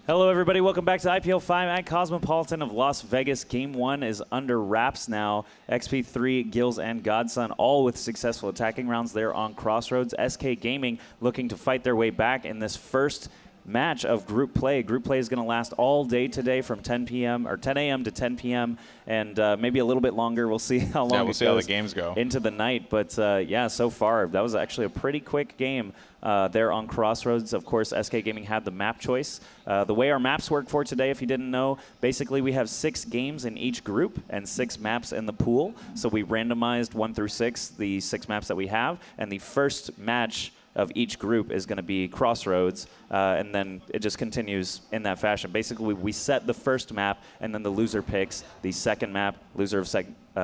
Hello, everybody. Welcome back to IPL 5 at Cosmopolitan of Las Vegas. Game 1 is under wraps now. XP3, Gills, and Godson all with successful attacking rounds there on Crossroads. SK Gaming looking to fight their way back in this first match of group play. Group play is going to last all day today from 10 p.m. or 10 a.m. to 10 p.m. and maybe a little bit longer. We'll see how long we'll see how the games go into the night. But yeah, so far that was actually a pretty quick game there on Crossroads. Of course, SK Gaming had the map choice. The way our maps work for today, if you didn't know, basically we have 6 games in each group and 6 maps in the pool. So we randomized 1 through 6, the 6 maps that we have, and the first match of each group is going to be Crossroads, and then it just continues in that fashion. Basically, we set the first map, and then the loser picks the second map. Loser of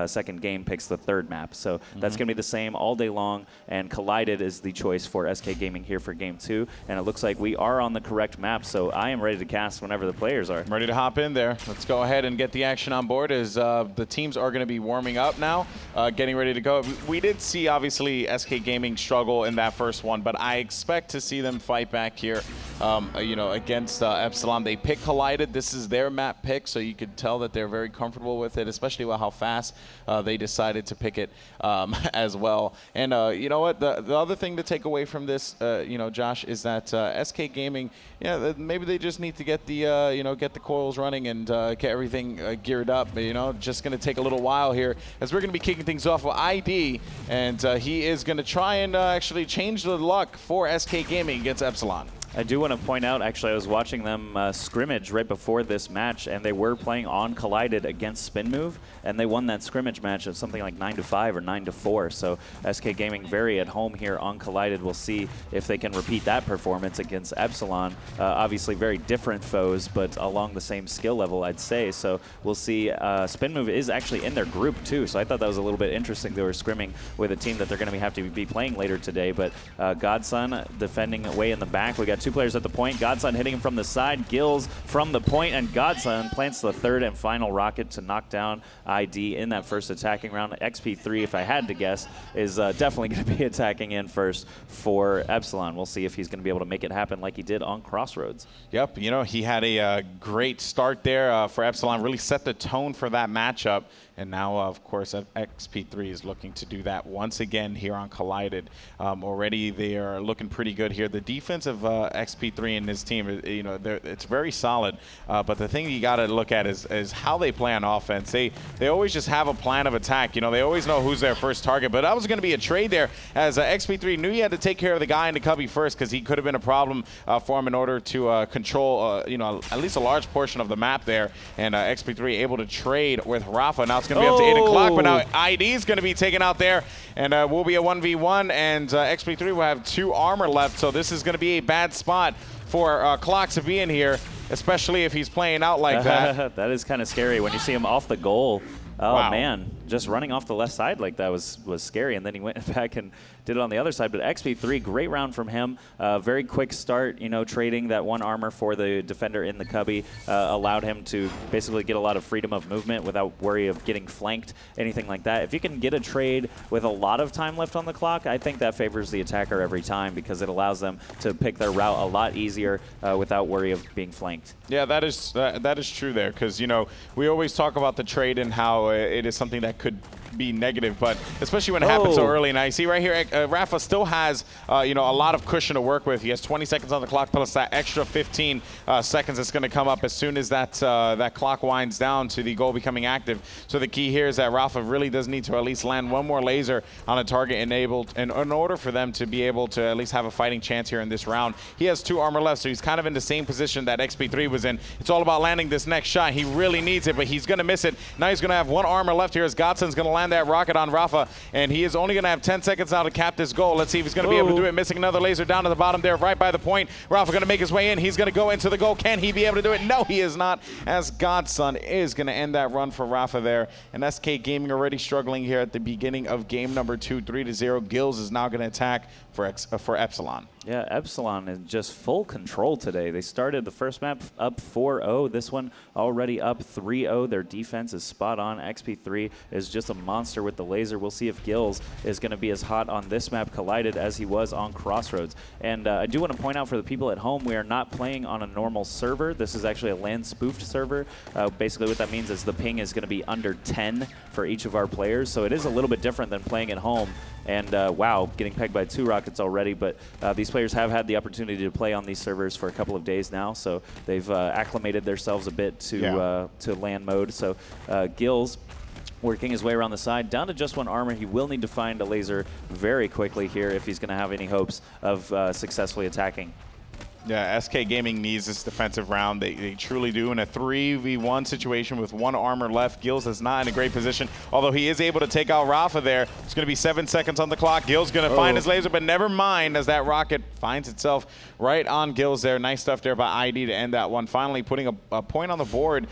second game picks the third map. So that's going to be the same all day long, and Collided is the choice for SK Gaming here for Game 2, and it looks like we are on the correct map, so I am ready to cast whenever the players are. I'm ready to hop in there. Let's go ahead and get the action on board as the teams are going to be warming up now, getting ready to go. We did see, obviously, SK Gaming struggle in that first one, but I expect to see them fight back here, against Epsilon. They pick Collided. This is their map pick, so you could tell that they're very comfortable with it, especially with how fast they decided to pick it as well. And you know what? The other thing to take away from this, Josh, is that SK Gaming, maybe they just need to get the get the coils running and get everything geared up. Just going to take a little while here as we're going to be kicking things off with ID, and he is going to try and actually change the luck for SK Gaming against Epsilon. I do want to point out, actually, I was watching them scrimmage right before this match, and they were playing on Collided against Spin Move, and they won that scrimmage match of something like 9-5 or 9-4. So SK Gaming very at home here on Collided. We'll see if they can repeat that performance against Epsilon. Obviously, very different foes, but along the same skill level, I'd say. So we'll see. Spin Move is actually in their group, too, so I thought that was a little bit interesting. They were scrimming with a team that they're going to have to be playing later today, but Godson defending way in the back. We got 2 players at the point. Godson hitting him from the side. Gills from the point, and Godson plants the third and final rocket to knock down ID in that first attacking round. XP3, if I had to guess, is definitely going to be attacking in first for Epsilon. We'll see if he's going to be able to make it happen like he did on Crossroads. Yep, he had a great start there for Epsilon, really set the tone for that matchup. And now, of course, XP3 is looking to do that once again here on Collided. Already they are looking pretty good here. The defense of XP3 and his team, it's very solid. But the thing you got to look at is how they play on offense. They always just have a plan of attack. They always know who's their first target. But that was going to be a trade there, as XP3 knew he had to take care of the guy in the cubby first, because he could have been a problem for him in order to control, at least a large portion of the map there. And XP3 able to trade with Rafa. Now it's going to be up to 8 o'clock, but now ID is going to be taken out there, and we'll be a 1v1, and XP3 will have 2 armor left, so this is going to be a bad spot for Clock to be in here, especially if he's playing out like that. That is kind of scary when you see him off the goal. Oh, wow. Man, just running off the left side like that was scary, and then he went back and did it on the other side. But XP3, great round from him. Very quick start, trading that 1 armor for the defender in the cubby allowed him to basically get a lot of freedom of movement without worry of getting flanked, anything like that. If you can get a trade with a lot of time left on the clock, I think that favors the attacker every time, because it allows them to pick their route a lot easier without worry of being flanked. Yeah, that is true there, because, we always talk about the trade and how it is something that could be negative, but especially when it happens so early. And I see right here, Rafa still has, a lot of cushion to work with. He has 20 seconds on the clock, plus that extra 15 seconds that's going to come up as soon as that clock winds down to the goal becoming active. So the key here is that Rafa really does need to at least land 1 more laser on a target enabled, in order for them to be able to at least have a fighting chance here in this round. He has 2 armor left, so he's kind of in the same position that XP3 was in. It's all about landing this next shot. He really needs it, but he's going to miss it. Now he's going to have 1 armor left here as Godson's going to land that rocket on Rafa, and he is only going to have 10 seconds now to cap this goal. Let's see if he's going to be able to do it. Missing another laser down to the bottom there, right by the point. Rafa going to make his way in. He's going to go into the goal. Can he be able to do it? No, he is not, as Godson is going to end that run for Rafa there. And SK Gaming already struggling here at the beginning of game number 2, 3-0. Gills is now going to attack for Epsilon. Yeah, Epsilon in just full control today. They started the first map up 4-0. This one already up 3-0. Their defense is spot on. XP3 is just a monster with the laser. We'll see if Gills is going to be as hot on this map Collided as he was on Crossroads. And I do want to point out for the people at home, we are not playing on a normal server. This is actually a LAN spoofed server. Basically what that means is the ping is going to be under 10 for each of our players. So it is a little bit different than playing at home. And wow, getting pegged by 2 rockets already. But these players have had the opportunity to play on these servers for a couple of days now. So they've acclimated themselves a bit to LAN mode. So Gills working his way around the side, down to just 1 armor. He will need to find a laser very quickly here if he's going to have any hopes of successfully attacking. Yeah, SK Gaming needs this defensive round. They truly do. In a 3v1 situation with 1 armor left, Gills is not in a great position, although he is able to take out Rafa there. It's going to be 7 seconds on the clock. Gills going to find his laser, but never mind as that rocket finds itself right on Gills there. Nice stuff there by ID to end that one. Finally putting a point on the board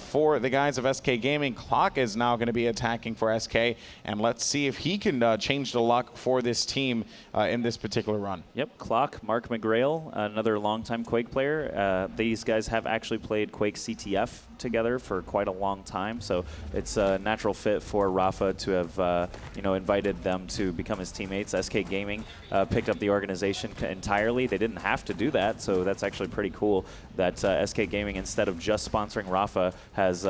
for the guys of SK Gaming. Clock is now going to be attacking for SK, and let's see if he can change the luck for this team in this particular run. Yep, Clock, Mark McGrail, another longtime Quake player. These guys have actually played Quake CTF together for quite a long time, so it's a natural fit for Rafa to have invited them to become his teammates. SK Gaming picked up the organization entirely. They didn't have to do that, so that's actually pretty cool that SK Gaming, instead of just sponsoring Rafa, has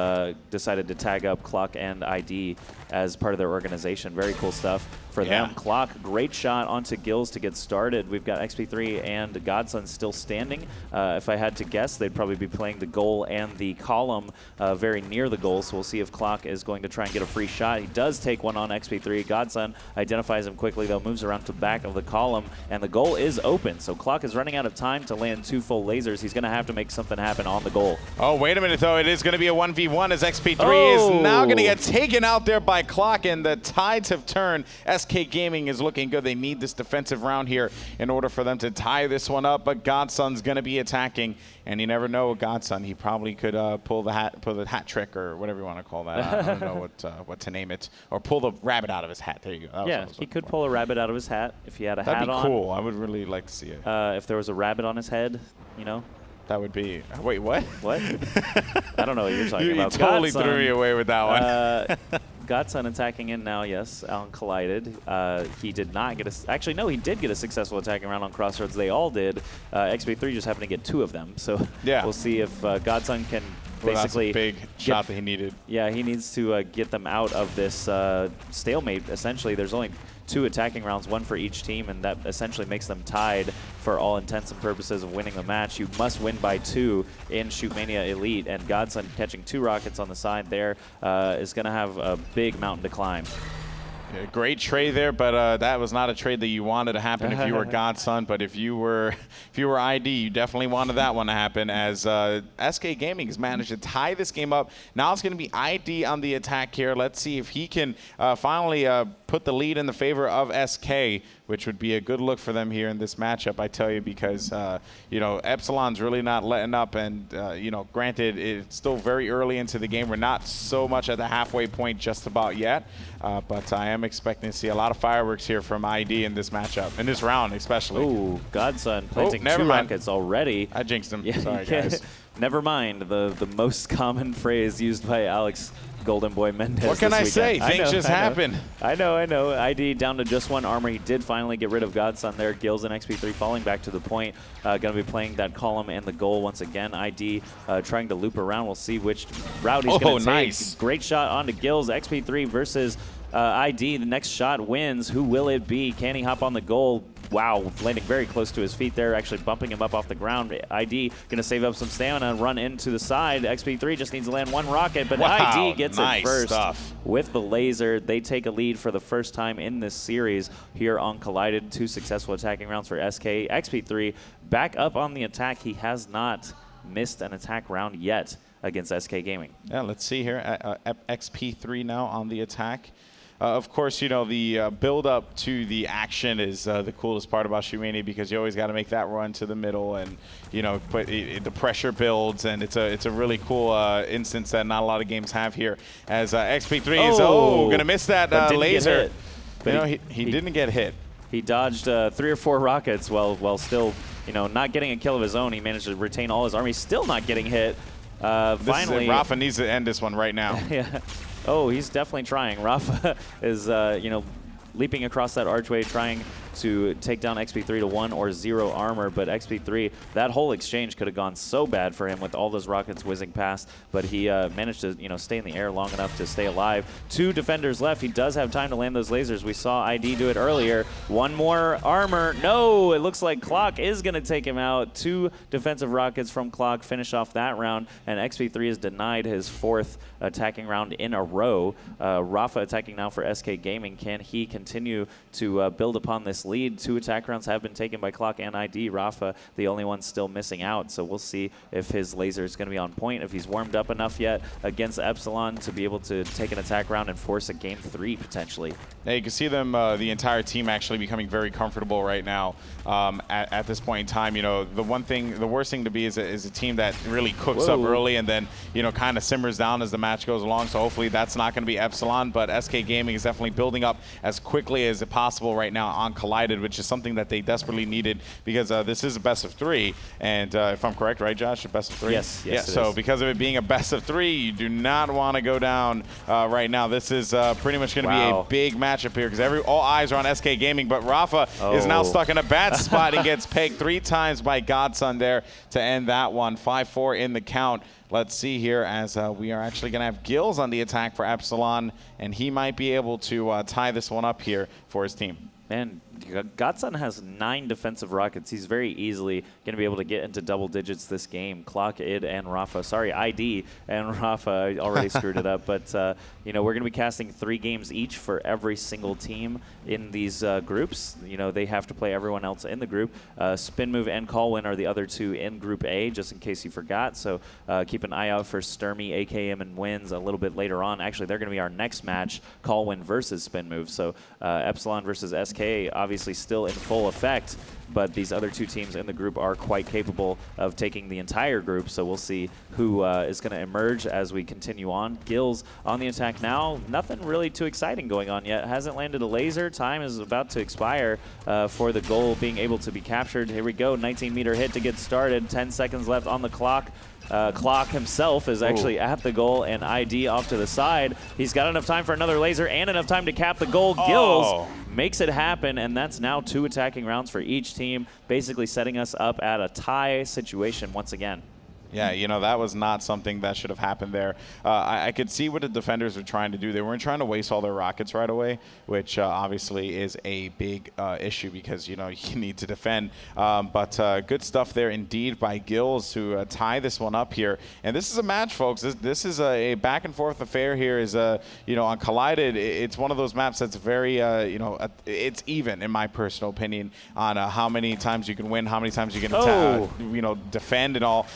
decided to tag up Clock and ID as part of their organization. Very cool stuff for them. Clock, great shot onto Gills to get started. We've got XP3 and Godson still standing. If I had to guess, they'd probably be playing the goal and the column very near the goal, so we'll see if Clock is going to try and get a free shot. He does take one on XP3. Godson identifies him quickly, though, moves around to the back of the column, and the goal is open. So Clock is running out of time to land 2 full lasers. He's going to have to make something happen on the goal. Oh, wait a minute, though. It is going to be a 1v1 as XP3 is now going to get taken out there by Clock, and the tides have turned. SK Gaming is looking good. They need this defensive round here in order for them to tie this one up, but Godson's going to be attacking, and you never know with Godson. He probably could pull the hat trick or whatever you want to call that. I don't know what to name it, or pull the rabbit out of his hat. There you go. Yeah, he could pull a rabbit out of his hat if he had a hat on. That'd be cool. I would really like to see it. If there was a rabbit on his head, you know. That would be. Wait, what? What? I don't know what you're talking about. You totally threw me away with that one. Godson attacking in now, yes, on Collided. He did not get a... Actually, no, he did get a successful attacking round on Crossroads. They all did. XP3 just happened to get 2 of them. So we'll see if Godson can basically... That's a big shot that he needed. Yeah, he needs to get them out of this stalemate, essentially. There's only 2 attacking rounds, 1 for each team, and that essentially makes them tied for all intents and purposes of winning the match. You must win by 2 in Shootmania Elite, and Godson catching 2 rockets on the side there is going to have a big mountain to climb. Yeah, great trade there, but that was not a trade that you wanted to happen if you were Godson. But if you were ID, you definitely wanted that one to happen. As SK Gaming has managed to tie this game up. Now it's going to be ID on the attack here. Let's see if he can finally put the lead in the favor of SK, which would be a good look for them here in this matchup, I tell you, because Epsilon's really not letting up, and granted, it's still very early into the game. We're not so much at the halfway point just about yet, but I am expecting to see a lot of fireworks here from ID in this matchup, in this round especially. Ooh, Godson planting 2 rockets already. I jinxed him. Yeah, sorry, guys. Never mind, the most common phrase used by Alex Golden Boy Mendez. What can I say? Things just happen. I know. ID down to just 1 armor. He did finally get rid of Godson there. Gills and XP3 falling back to the point. Going to be playing that column and the goal once again. ID trying to loop around. We'll see which route he's going to take. Nice. Great shot onto Gills. XP3 versus ID. The next shot wins. Who will it be? Can he hop on the goal? Wow, landing very close to his feet there, actually bumping him up off the ground. ID going to save up some stamina and run into the side. XP3 just needs to land 1 rocket, but ID gets it first with the laser. They take a lead for the first time in this series here on Collided. 2 successful attacking rounds for SK. XP3 back up on the attack. He has not missed an attack round yet against SK Gaming. Yeah, let's see here. XP3 now on the attack. Of course, the build-up to the action is the coolest part about Shootmania, because you always got to make that run to the middle, and the pressure builds, and it's a really cool instance that not a lot of games have here. As XP3 is going to miss that laser. But he didn't get hit. He dodged 3 or 4 rockets while still, you know, not getting a kill of his own. He managed to retain all his army, still not getting hit. Finally, Rafa needs to end this one right now. Yeah. Oh, he's definitely trying. Rafa is, you know, leaping across that archway, trying to take down XP3 to 1 or 0 armor, but XP3, that whole exchange could have gone so bad for him with all those rockets whizzing past, but he managed to, you know, stay in the air long enough to stay alive. 2 defenders left. He does have time to land those lasers. We saw ID do it earlier. 1 more armor. No, it looks like Clock is going to take him out. 2 defensive rockets from Clock finish off that round, and XP3 is denied his 4th attacking round in a row. Rafa attacking now for SK Gaming. Can he continue to build upon this lead? 2 attack rounds have been taken by Clock and ID. Rafa, the only one still missing out. So we'll see if his laser is going to be on point, if he's warmed up enough yet against Epsilon to be able to take an attack round and force a game 3 potentially. Yeah, you can see them, the entire team actually becoming very comfortable right now at this point in time. You know, the worst thing to be is a team that really cooks up early and then, you know, kind of simmers down as the match goes along. So hopefully that's not going to be Epsilon, but SK Gaming is definitely building up as quickly as possible right now on Collided, which is something that they desperately needed because this is a best of 3. And if I'm correct, right, Josh, a best of 3? Yes, yeah, so because of it being a best of 3, you do not want to go down right now. This is pretty much going to be a big matchup here because all eyes are on SK Gaming, but Rafa is now stuck in a bad spot and gets pegged 3 times by Godson there to end that one. 5-4 in the count. Let's see here as we are actually going to have Gills on the attack for Epsilon, and he might be able to tie this one up here for his team. Man, Godson has 9 defensive rockets. He's very easily going to be able to get into double digits this game. Clock, ID, and Rafa. Sorry, ID and Rafa already screwed it up. But, you know, we're going to be casting 3 games each for every single team in these groups. You know, they have to play everyone else in the group. Spin Move and Call Win are the other 2 in Group A, just in case you forgot. So keep an eye out for Sturmy, AKM, and Wins a little bit later on. Actually, they're going to be our next match, Call Win versus Spin Move. So Epsilon versus SK, obviously still in full effect, but these other 2 teams in the group are quite capable of taking the entire group, so we'll see who is going to emerge as we continue on. Gills on the attack now. Nothing really too exciting going on yet. Hasn't landed a laser. Time is about to expire for the goal being able to be captured. Here we go, 19-meter hit to get started. 10 seconds left on the clock. Clock himself is actually at the goal, and ID off to the side. He's got enough time for another laser and enough time to cap the goal. Gills makes it happen, and that's now 2 attacking rounds for each team, basically setting us up at a tie situation once again. Yeah, you know, that was not something that should have happened there. I could see what the defenders were trying to do. They weren't trying to waste all their rockets right away, which obviously is a big issue because, you know, you need to defend. But good stuff there indeed by Gills to tie this one up here. And this is a match, folks. This is a back-and-forth affair here. You know, on Collided, it's one of those maps that's very, you know, it's even, in my personal opinion, on how many times you can win, how many times you can you know, defend and all.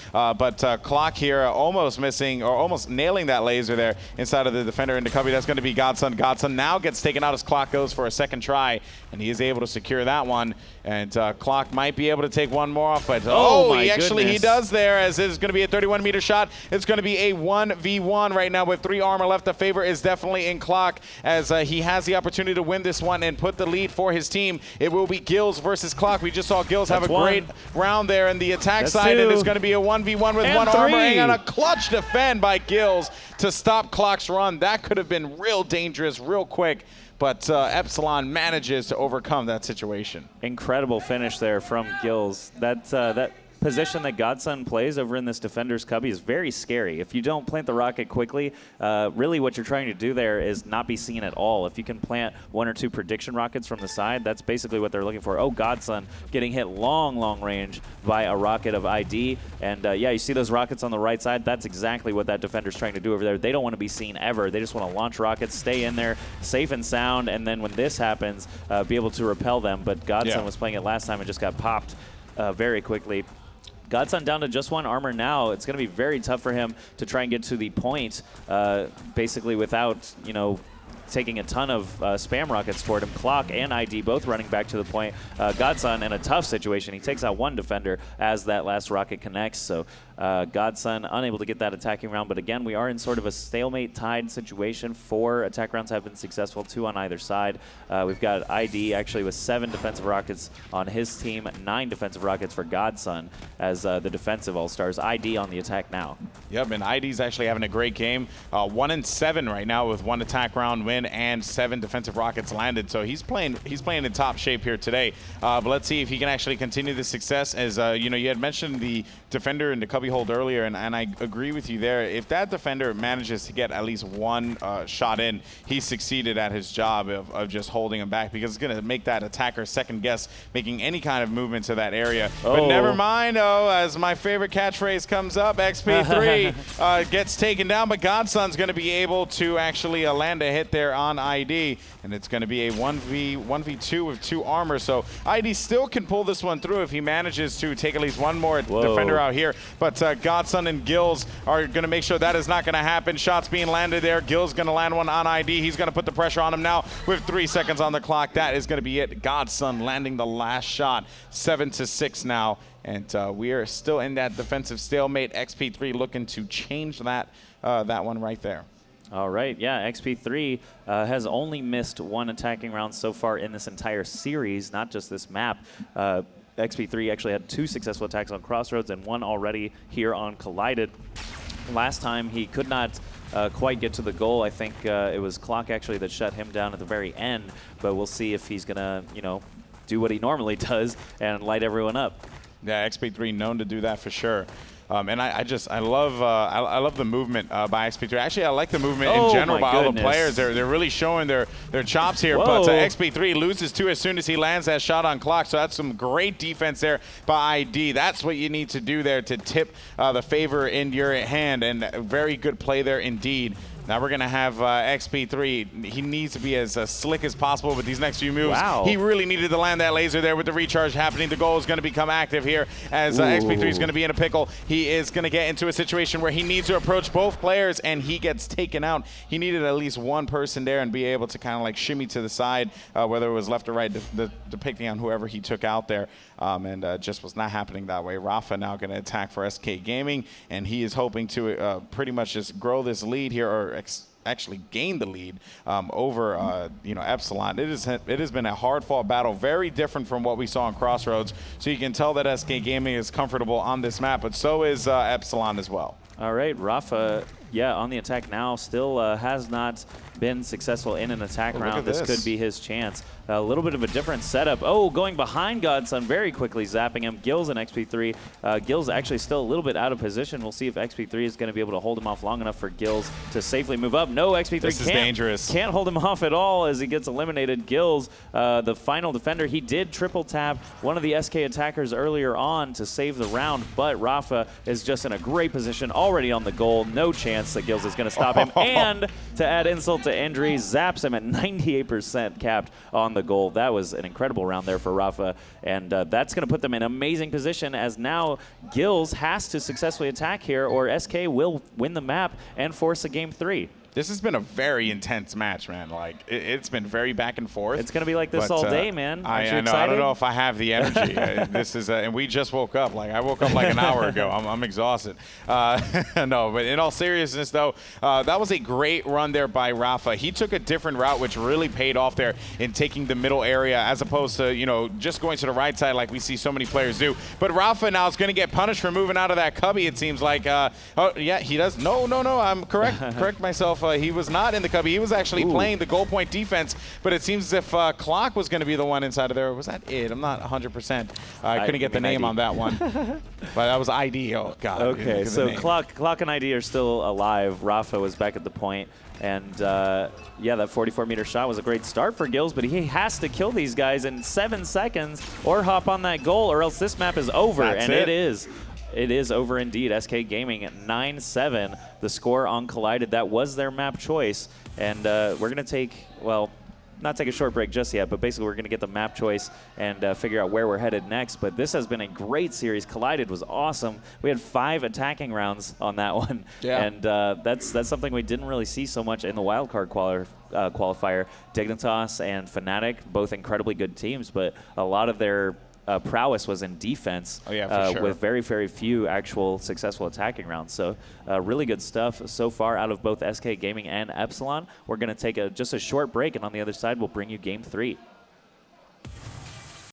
But Clock here almost missing or almost nailing that laser there inside of the defender into Cubby. That's going to be Godson. Godson now gets taken out as Clock goes for a second try, and he is able to secure that one. And Clock might be able to take one more off, but he does there, as it is going to be a 31-meter shot. It's going to be a 1v1 right now with 3 armor left. The favor is definitely in Clock as he has the opportunity to win this one and put the lead for his team. It will be Gills versus Clock. We just saw Gills have a great round there in the attack side, and it's going to be a 1v1 with 1 armor and a clutch defend by Gills to stop Clock's run. That could have been real dangerous, real quick. But Epsilon manages to overcome that situation. Incredible finish there from Gills. That position that Godson plays over in this defender's cubby is very scary. If you don't plant the rocket quickly, really what you're trying to do there is not be seen at all. If you can plant 1 or 2 prediction rockets from the side, that's basically what they're looking for. Oh, Godson getting hit long range by a rocket of ID. And yeah, you see those rockets on the right side. That's exactly what that defender's trying to do over there. They don't want to be seen ever. They just want to launch rockets, stay in there safe and sound, and then when this happens, be able to repel them. But Godson was playing it last time and just got popped very quickly. Godson down to just 1 armor now. It's going to be very tough for him to try and get to the point, basically without, you know, taking a ton of spam rockets toward him. Clock and ID both running back to the point. Godson in a tough situation. He takes out one defender as that last rocket connects. So Godson unable to get that attacking round. But again, we are in sort of a stalemate tied situation. 4 attack rounds have been successful, 2 on either side. We've got ID actually with 7 defensive rockets on his team, 9 defensive rockets for Godson as the defensive all-stars. ID on the attack now. Yep, and ID's actually having a great game. 1-7 right now with 1 attack round win and 7 defensive rockets landed. So he's playing in top shape here today. But let's see if he can actually continue the success. As you know, you had mentioned the defender in the cubby hold earlier, and I agree with you there. If that defender manages to get at least 1 shot in, he succeeded at his job of just holding him back, because it's going to make that attacker second guess making any kind of movement to that area. But never mind, as my favorite catchphrase comes up, XP3 gets taken down, but Godson's going to be able to actually land a hit there on ID, and it's going to be a 1v2 with 2 armor. So ID still can pull this one through if he manages to take at least 1 more defender out here. But Godson and Gills are going to make sure that is not going to happen. Shots being landed there. Gills going to land one on ID. He's going to put the pressure on him now with 3 seconds on the clock. That is going to be it. Godson landing the last shot. 7-6 now. And we are still in that defensive stalemate. XP3 looking to change that one right there. All right, yeah, XP3 has only missed 1 attacking round so far in this entire series, not just this map. XP3 actually had 2 successful attacks on Crossroads and 1 already here on Collided. Last time he could not quite get to the goal. I think it was Clock actually that shut him down at the very end, but we'll see if he's going to, you know, do what he normally does and light everyone up. Yeah, XP3 known to do that for sure. And I love the movement by XP3. Actually, I like the movement in general by all the players. They're really showing their chops here. Whoa. But XP3 loses 2 as soon as he lands that shot on Clock. So that's some great defense there by ID. That's what you need to do there to tip the favor in your hand. And very good play there indeed. Now we're going to have XP3. He needs to be as slick as possible with these next few moves. Wow. He really needed to land that laser there with the recharge happening. The goal is going to become active here as XP3 is going to be in a pickle. He is going to get into a situation where he needs to approach both players, and he gets taken out. He needed at least 1 person there and be able to kind of like shimmy to the side, whether it was left or right, depicting on whoever he took out there. And just was not happening that way. Rafa now going to attack for SK Gaming, and he is hoping to pretty much just grow this lead here, or actually gain the lead over Epsilon. It has been a hard-fought battle, very different from what we saw in Crossroads. So you can tell that SK Gaming is comfortable on this map, but so is Epsilon as well. All right, Rafa, yeah, on the attack now, still has not been successful in an attack round. This could be his chance. A little bit of a different setup. Oh, going behind Godson very quickly, zapping him. Gills and XP3. Gills actually still a little bit out of position. We'll see if XP3 is going to be able to hold him off long enough for Gills to safely move up. No, XP3 can't hold him off at all as he gets eliminated. Gills, the final defender, he did triple tap one of the SK attackers earlier on to save the round, but Rafa is just in a great position, already on the goal. No chance that Gills is going to stop him. And to add insult to injury, zaps him at 98% capped on the goal. That was an incredible round there for Rafa, and that's going to put them in an amazing position, as now Gills has to successfully attack here, or SK will win the map and force a game 3. This has been a very intense match, man. Like, it's been very back and forth. It's going to be like this all day, man. I know. I don't know if I have the energy. This is, and we just woke up. Like, I woke up like an hour ago. I'm exhausted. No, but in all seriousness, though, that was a great run there by Rafa. He took a different route, which really paid off there in taking the middle area, as opposed to, you know, just going to the right side like we see so many players do. But Rafa now is going to get punished for moving out of that cubby, it seems like. Oh, yeah, he does. No, I'm correct. Correct myself. He was not in the cubby. He was actually playing the goal point defense, but it seems as if Clock was going to be the one inside of there. Was that it? I'm not 100%. I couldn't get the name on that one. But that was ID. Oh, God. Okay, so Clock and ID are still alive. Rafa was back at the point. And, yeah, that 44-meter shot was a great start for Gills, but he has to kill these guys in 7 seconds or hop on that goal, or else this map is over. And it is. It is over indeed. SK Gaming at 9-7, the score on Collided. That was their map choice. And we're going to take, well, not take a short break just yet, but basically we're going to get the map choice and figure out where we're headed next. But this has been a great series. Collided was awesome. We had 5 attacking rounds on that one, and that's something we didn't really see so much in the wildcard qualifier. Dignitas and Fnatic, both incredibly good teams, but a lot of their prowess was in defense with very, very few actual successful attacking rounds. So really good stuff so far out of both SK Gaming and Epsilon. We're going to take just a short break, and on the other side, we'll bring you Game 3.